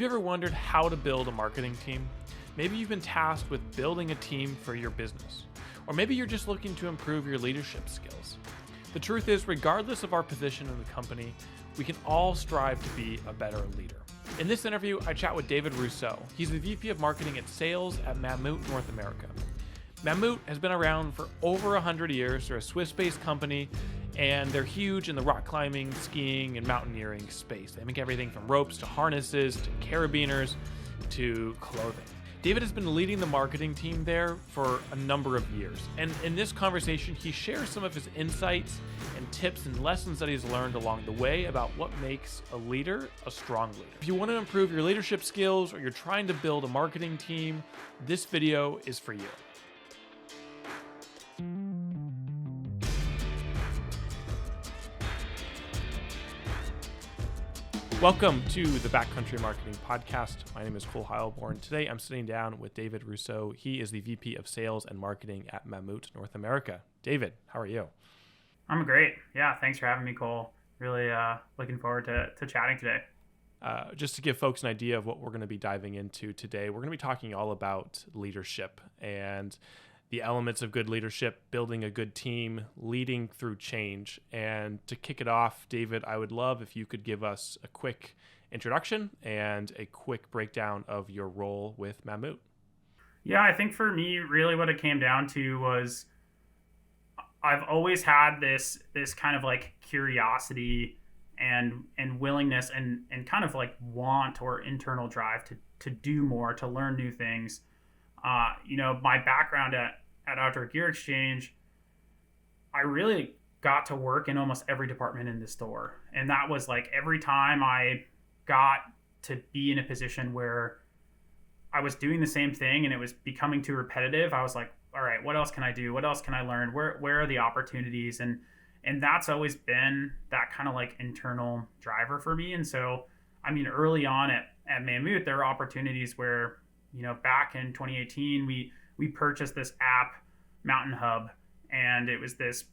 you ever wondered how to build a marketing team? Maybe you've been tasked with building a team for your business, or maybe you're just looking to improve your leadership skills. The truth is, regardless of our position in the company, we can all strive to be a better leader. In this interview, I chat with David Russo. He's the VP of Marketing at Sales at Mammut North America. Mammut has been around for over 100 years. They're a Swiss-based company, and they're huge in the rock climbing, skiing, and mountaineering space. They make everything from ropes to harnesses to carabiners to clothing. David has been leading the marketing team there for a number of years. And in this conversation, he shares some of his insights and tips and lessons that he's learned along the way about what makes a leader a strong leader. If you want to improve your leadership skills or you're trying to build a marketing team, this video is for you. Welcome to the Backcountry Marketing Podcast. My name is Cole Heilborn. Today I'm sitting down with David Russo. He is the VP of Sales and Marketing at Mammut North America. David, how are you? I'm great. Yeah, thanks for having me, Cole. Really looking forward to chatting today. Just to give folks an idea of what we're going to be diving into today, we're going to be talking all about leadership and the elements of good leadership, building a good team, leading through change. And to kick it off, David, I would love if you could give us a quick introduction and a quick breakdown of your role with Mammut. Yeah, I think for me, really what it came down to was I've always had this kind of like curiosity and willingness and kind of like want or internal drive to do more, to learn new things. My background at Outdoor Gear Exchange, I really got to work in almost every department in the store. And that was like every time I got to be in a position where I was doing the same thing and it was becoming too repetitive, I was like, all right, what else can I do? What else can I learn? Where are the opportunities? And that's always been that kind of like internal driver for me. And so, I mean, early on at Mammut, there were opportunities where, back in 2018, we purchased this app, Mountain Hub, and it was this,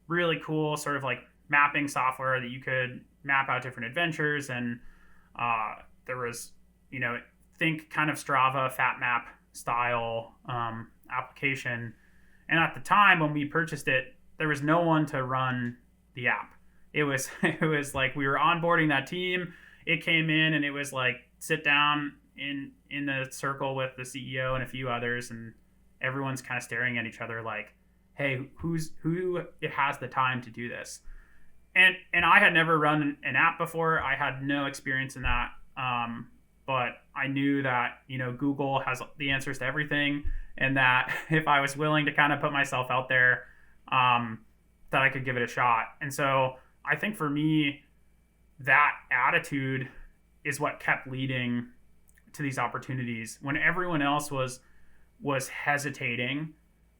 really cool sort of like mapping software that you could map out different adventures. And there was, think kind of Strava, Fat Map style application. And at the time when we purchased it, there was no one to run the app. It was like we were onboarding that team. It came in and it was like sit down in the circle with the CEO and a few others, and everyone's kind of staring at each other like, hey, who has the time to do this? And I had never run an app before. I had no experience in that. But I knew that, Google has the answers to everything, and that if I was willing to kind of put myself out there, that I could give it a shot. And so I think for me, that attitude is what kept leading to these opportunities. When everyone else was hesitating,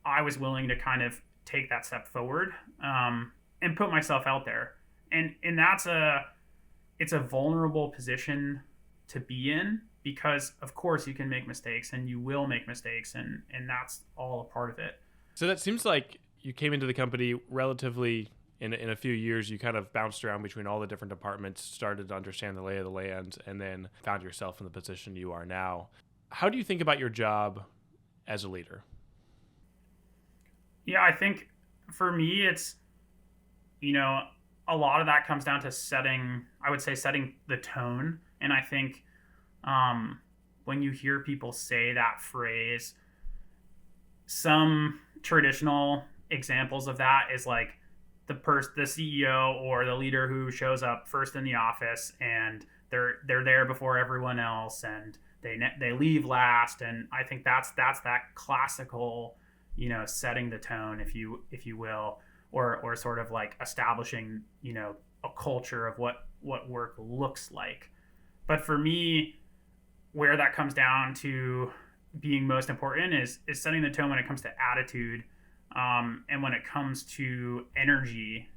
I was willing to kind of take that step forward and put myself out there. And it's a vulnerable position to be in, because of course you can make mistakes and you will make mistakes, and that's all a part of it. So that seems like you came into the company relatively in a few years. You kind of bounced around between all the different departments, started to understand the lay of the land, and then found yourself in the position you are now. How do you think about your job as a leader? Yeah, I think for me, it's, a lot of that comes down to setting the tone. And I think when you hear people say that phrase, some traditional examples of that is like the CEO or the leader who shows up first in the office and they're there before everyone else, and they leave last. And I think that's that classical, setting the tone, if you will, or sort of like establishing, a culture of what work looks like. But for me, where that comes down to being most important is setting the tone when it comes to attitude, and when it comes to energy.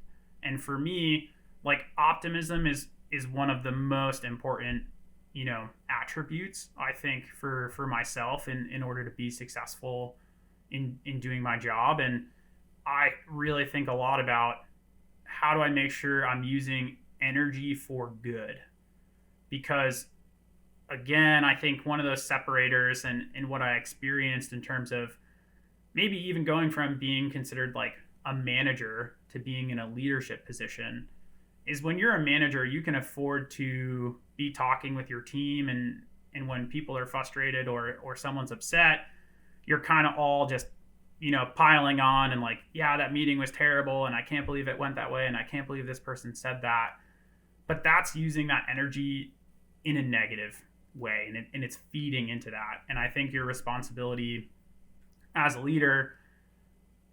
And for me, like, optimism is one of the most important, attributes, I think, for myself in order to be successful in doing my job. And I really think a lot about how do I make sure I'm using energy for good, because again, I think one of those separators and what I experienced in terms of maybe even going from being considered like a manager to being in a leadership position is when you're a manager, you can afford to be talking with your team, and when people are frustrated or someone's upset, you're kind of all just, piling on and like, yeah, that meeting was terrible and I can't believe it went that way and I can't believe this person said that. But that's using that energy in a negative way, and it's feeding into that. And I think your responsibility as a leader,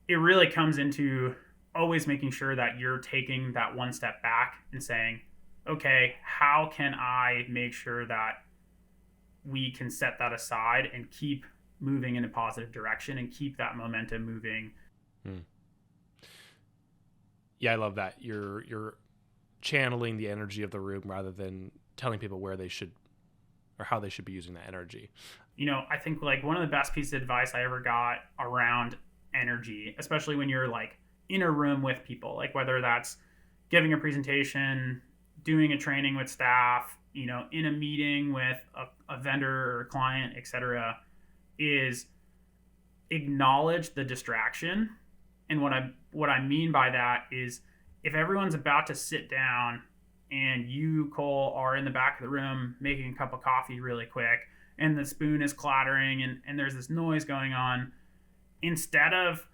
it really comes into always making sure that you're taking that one step back and saying, okay, how can I make sure that we can set that aside and keep moving in a positive direction and keep that momentum moving? Yeah, I love that. You're channeling the energy of the room rather than telling people where they should or how they should be using that energy. I think like one of the best pieces of advice I ever got around energy, especially when you're like in a room with people, like whether that's giving a presentation, doing a training with staff, in a meeting with a vendor or a client, etc., is acknowledge the distraction. And what I mean by that is if everyone's about to sit down and you, Cole, are in the back of the room making a cup of coffee really quick and the spoon is clattering and there's this noise going on, instead of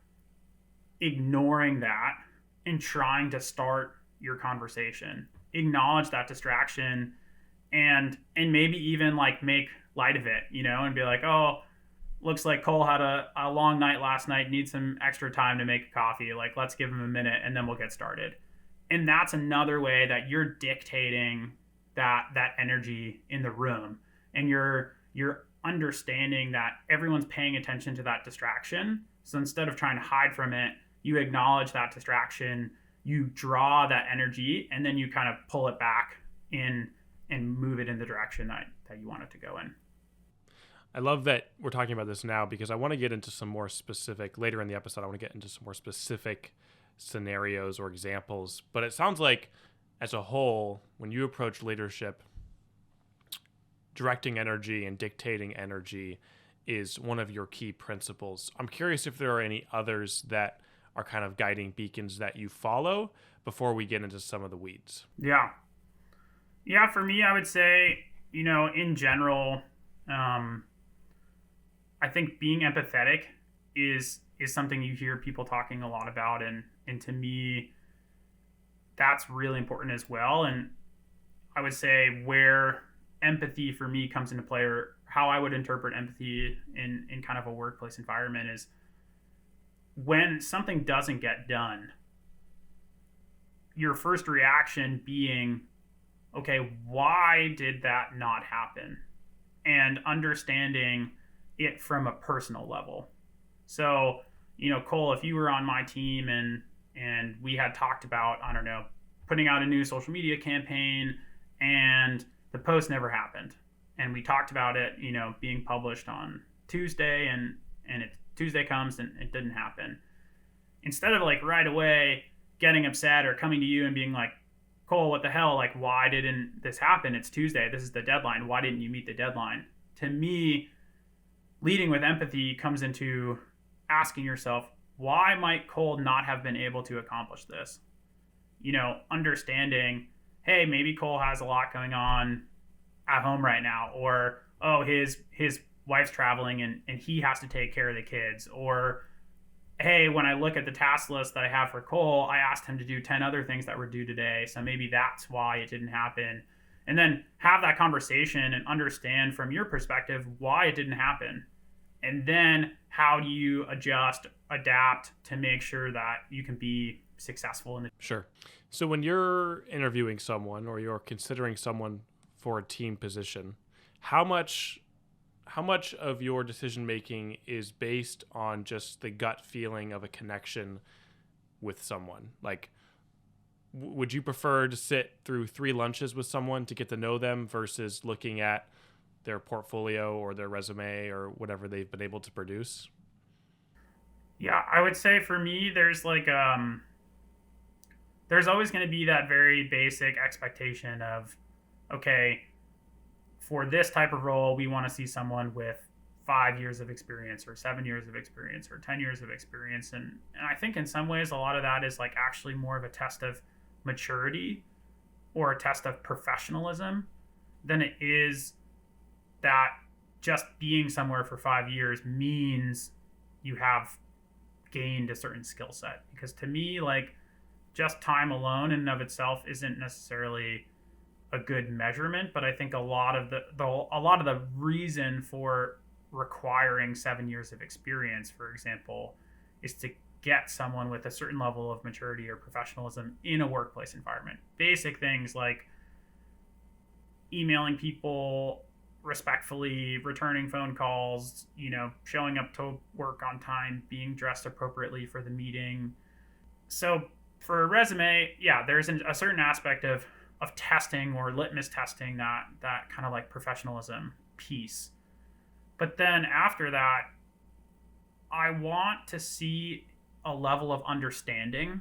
ignoring that and trying to start your conversation, acknowledge that distraction and maybe even like make light of it, and be like, oh, looks like Cole had a long night last night, needs some extra time to make a coffee. Like, let's give him a minute and then we'll get started. And that's another way that you're dictating that energy in the room. And you're understanding that everyone's paying attention to that distraction. So instead of trying to hide from it, you acknowledge that distraction, you draw that energy, and then you kind of pull it back in and move it in the direction that you want it to go in. I love that we're talking about this now because I want to get into some more specific, later in the episode, I want to get into some more specific scenarios or examples. But it sounds like as a whole, when you approach leadership, directing energy and dictating energy is one of your key principles. I'm curious if there are any others that are kind of guiding beacons that you follow before we get into some of the weeds. Yeah, for me, I would say, in general, I think being empathetic is something you hear people talking a lot about, and to me, that's really important as well. And I would say where empathy for me comes into play, or how I would interpret empathy in kind of a workplace environment, is when something doesn't get done, your first reaction being, okay, why did that not happen? And understanding it from a personal level. So, Cole, if you were on my team and we had talked about, I don't know, putting out a new social media campaign and the post never happened. And we talked about it, being published on Tuesday and Tuesday comes and it didn't happen. Instead of like right away getting upset or coming to you and being like, Cole, what the hell? Like, why didn't this happen? It's Tuesday. This is the deadline. Why didn't you meet the deadline? To me, leading with empathy comes into asking yourself, why might Cole not have been able to accomplish this? Understanding, hey, maybe Cole has a lot going on at home right now, or, oh, his wife's traveling and he has to take care of the kids, or, hey, when I look at the task list that I have for Cole, I asked him to do 10 other things that were due today, so maybe that's why it didn't happen. And then have that conversation and understand from your perspective why it didn't happen. And then how do you adjust, adapt to make sure that you can be successful in the... Sure. So when you're interviewing someone or you're considering someone for a team position, how much of your decision making is based on just the gut feeling of a connection with someone? Like, would you prefer to sit through 3 lunches with someone to get to know them versus looking at their portfolio or their resume or whatever they've been able to produce? Yeah, I would say for me, there's like, there's always going to be that very basic expectation of, okay, for this type of role, we want to see someone with 5 years of experience or 7 years of experience or 10 years of experience. And I think in some ways, a lot of that is like actually more of a test of maturity or a test of professionalism than it is that just being somewhere for 5 years means you have gained a certain skill set. Because to me, like, just time alone in and of itself isn't necessarily a good measurement, but I think a lot of the reason for requiring 7 years of experience, for example, is to get someone with a certain level of maturity or professionalism in a workplace environment. Basic things like emailing people respectfully, returning phone calls, showing up to work on time, being dressed appropriately for the meeting. So for a resume, yeah, there's a certain aspect of testing or litmus testing that kind of like professionalism piece. But then after that, I want to see a level of understanding.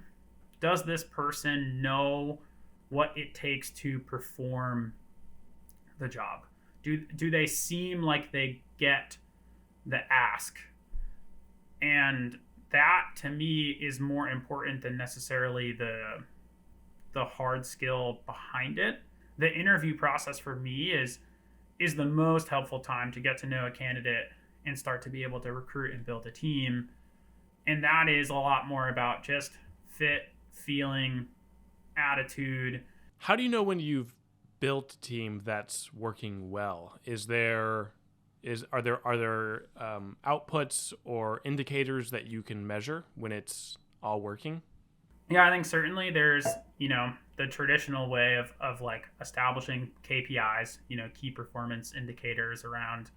Does this person know what it takes to perform the job? Do they seem like they get the ask? And that to me is more important than necessarily the hard skill behind it. The interview process for me is the most helpful time to get to know a candidate and start to be able to recruit and build a team. And that is a lot more about just fit, feeling, attitude. How do you know when you've built a team that's working well? Are there outputs or indicators that you can measure when it's all working? Yeah, I think certainly there's, the traditional way of like establishing KPIs, key performance indicators around,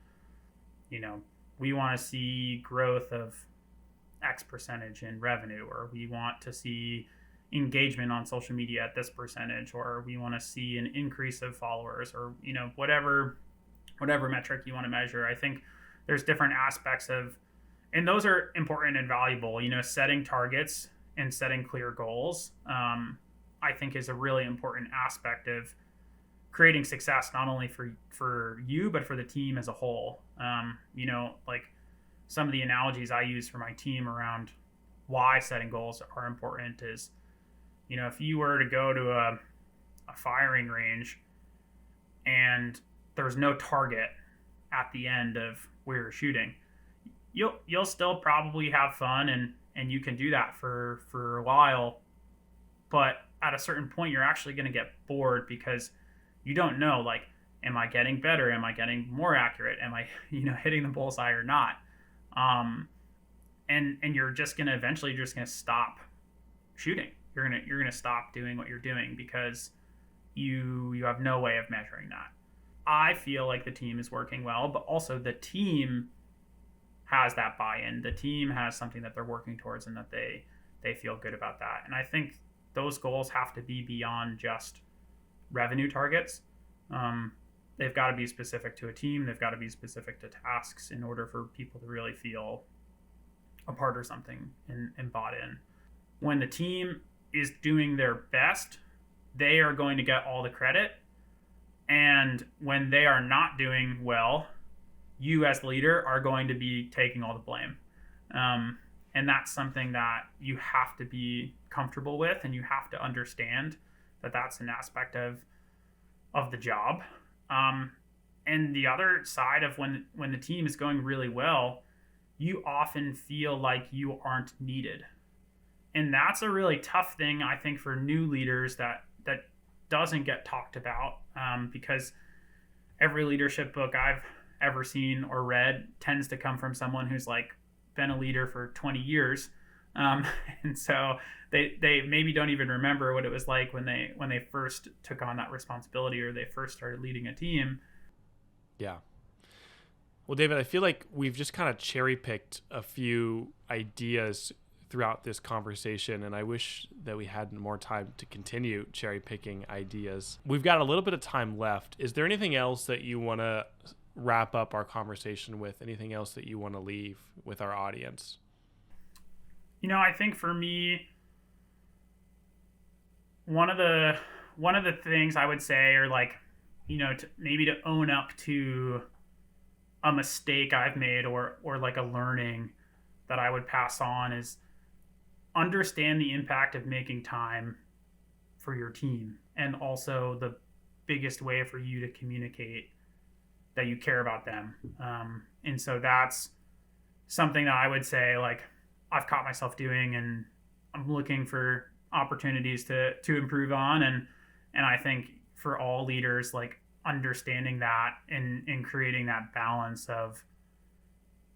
we want to see growth of X percentage in revenue, or we want to see engagement on social media at this percentage, or we want to see an increase of followers, or, whatever metric you want to measure. I think there's different aspects and those are important and valuable, setting targets and setting clear goals. I think is a really important aspect of creating success, not only for you, but for the team as a whole. Like some of the analogies I use for my team around why setting goals are important is, if you were to go to a firing range and there's no target at the end of where you're shooting, you'll still probably have fun and you can do that for a while, but at a certain point you're actually going to get bored because you don't know, like, am I getting better? Am I getting more accurate? Am I, hitting the bullseye or not? And you're just going to eventually stop shooting. You're going to stop doing what you're doing because you have no way of measuring that. I feel like the team is working well, but also the team has that buy-in. The team has something that they're working towards and that they feel good about that. And I think those goals have to be beyond just revenue targets. They've got to be specific to a team. They've got to be specific to tasks in order for people to really feel a part of something and bought in. When the team is doing their best, they are going to get all the credit. And when they are not doing well, you as the leader are going to be taking all the blame. And that's something that you have to be comfortable with, and you have to understand that that's an aspect of the job. And the other side of when the team is going really well, you often feel like you aren't needed. And that's a really tough thing, I think, for new leaders that doesn't get talked about, because every leadership book I've ever seen or read tends to come from someone who's like been a leader for 20 years. And so they maybe don't even remember what it was like when they first took on that responsibility or they first started leading a team. Yeah. Well, David, I feel like we've just kind of cherry picked a few ideas throughout this conversation, and I wish that we had more time to continue cherry picking ideas. We've got a little bit of time left. Is there anything else that you want to wrap up our conversation with? Anything else that you want to leave with our audience? I think for me, one of the things I would say, or like maybe to own up to a mistake I've made, or like a learning that I would pass on, is understand the impact of making time for your team, and also the biggest way for you to communicate that you care about them. And so that's something that I would say, like, I've caught myself doing, and I'm looking for opportunities to improve on. And I think for all leaders, like, understanding that and creating that balance of,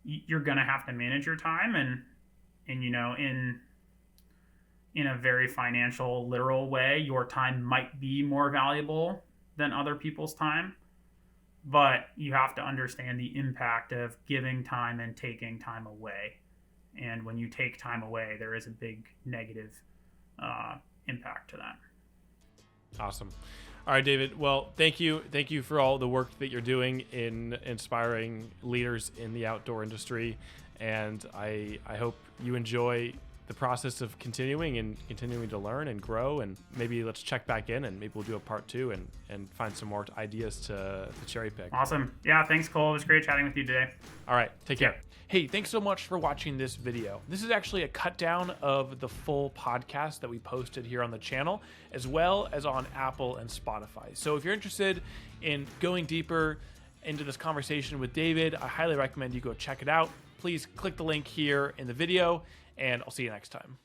you're going to have to manage your time, and in a very financial, literal way, your time might be more valuable than other people's time, but you have to understand the impact of giving time and taking time away. And when you take time away, there is a big negative impact to that. Awesome. All right, David. Well, thank you. Thank you for all the work that you're doing in inspiring leaders in the outdoor industry. And I hope you enjoy the process of continuing to learn and grow. And maybe let's check back in, and maybe we'll do a part 2 and find some more ideas to cherry pick. Awesome. Yeah, thanks, Cole. It was great chatting with you today. All right. Take care. Hey, thanks so much for watching this video. This is actually a cut down of the full podcast that we posted here on the channel, as well as on Apple and Spotify. So if you're interested in going deeper into this conversation with David, I highly recommend you go check it out. Please click the link here in the video, and I'll see you next time.